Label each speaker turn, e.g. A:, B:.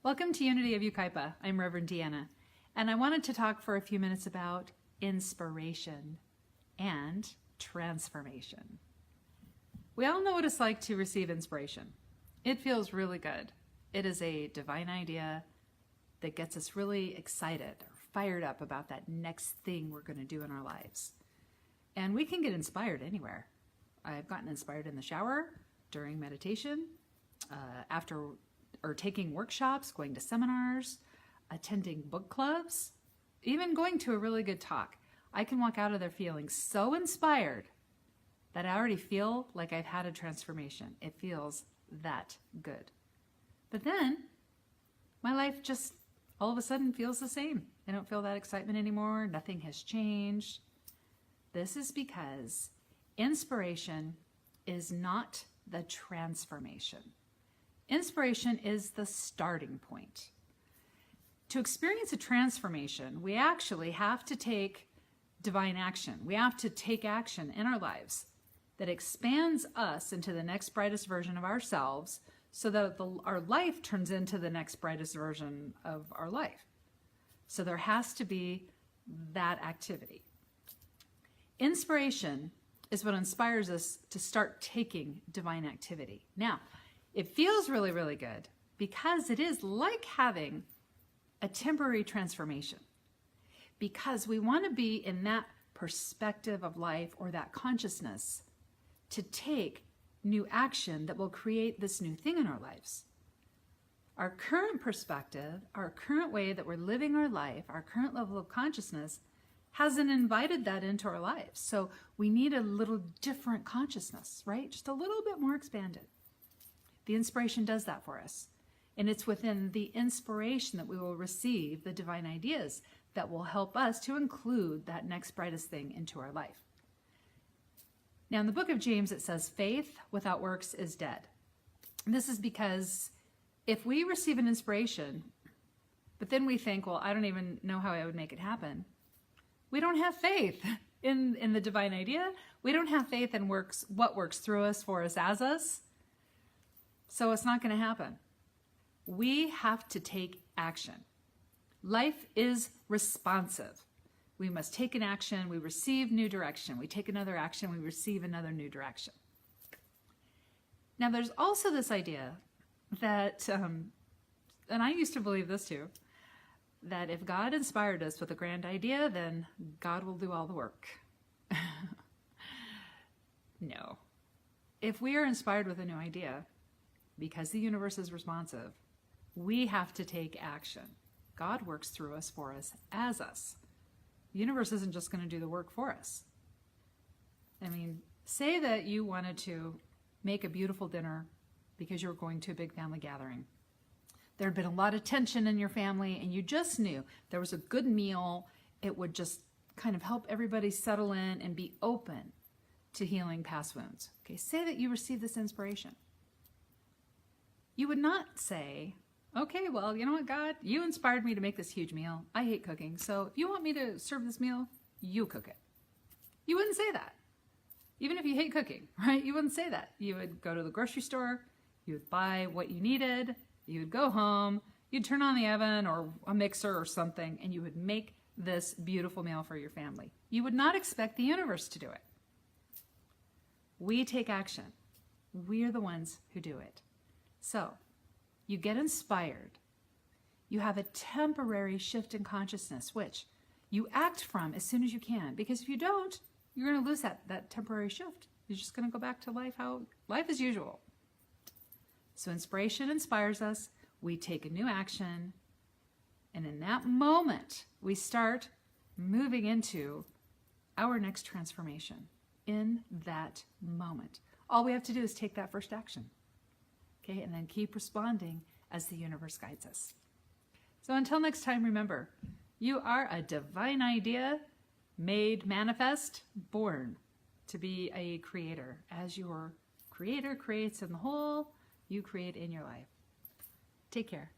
A: Welcome to Unity of Yucaipa. I'm Reverend Deanna, and I wanted to talk for a few minutes about inspiration and transformation. We all know what it's like to receive inspiration. It feels really good. It is a divine idea that gets us really excited or fired up about that next thing we're going to do in our lives. And we can get inspired anywhere. I've gotten inspired in the shower, during meditation, after or taking workshops, going to seminars, attending book clubs, even going to a really good talk. I can walk out of there feeling so inspired that I already feel like I've had a transformation. It feels that good. But then my life just all of a sudden feels the same. I don't feel that excitement anymore. Nothing has changed. This is because inspiration is not the transformation. Inspiration is the starting point. To experience a transformation, we actually have to take divine action. We have to take action in our lives that expands us into the next brightest version of ourselves so that our life turns into the next brightest version of our life. So there has to be that activity. Inspiration is what inspires us to start taking divine activity. Now, it feels really, really good because it is like having a temporary transformation, because we want to be in that perspective of life or that consciousness to take new action that will create this new thing in our lives. Our current perspective, our current way that we're living our life, our current level of consciousness hasn't invited that into our lives. So we need a little different consciousness, right? Just a little bit more expanded. The inspiration does that for us. And it's within the inspiration that we will receive the divine ideas that will help us to include that next brightest thing into our life. Now, in the book of James, it says, faith without works is dead. And this is because if we receive an inspiration, but then we think, well, I don't even know how I would make it happen. We don't have faith in the divine idea. We don't have faith in what works through us, for us, as us. So it's not going to happen. We have to take action. Life is responsive. We must take an action. We receive new direction. We take another action. We receive another new direction. Now, there's also this idea that, and I used to believe this too, that if God inspired us with a grand idea, then God will do all the work. No. If we are inspired with a new idea, because the universe is responsive, we have to take action. God works through us, for us, as us. The universe isn't just going to do the work for us. I mean, say that you wanted to make a beautiful dinner because you were going to a big family gathering. There had been a lot of tension in your family, and you just knew there was a good meal. It would just kind of help everybody settle in and be open to healing past wounds. Okay, say that you received this inspiration. You would not say, okay, well, you know what, God, you inspired me to make this huge meal. I hate cooking, so if you want me to serve this meal, you cook it. You wouldn't say that. Even if you hate cooking, right? You wouldn't say that. You would go to the grocery store, you would buy what you needed, you would go home, you'd turn on the oven or a mixer or something, and you would make this beautiful meal for your family. You would not expect the universe to do it. We take action. We're the ones who do it. So, you get inspired. You have a temporary shift in consciousness, which you act from as soon as you can. Because if you don't, you're going to lose that temporary shift. You're just going to go back to life as usual. So inspiration inspires us. We take a new action. And in that moment, we start moving into our next transformation. In that moment. All we have to do is take that first action. Okay, and then keep responding as the universe guides us. So until next time, remember, you are a divine idea made manifest, born to be a creator. As your creator creates in the whole, you create in your life. Take care.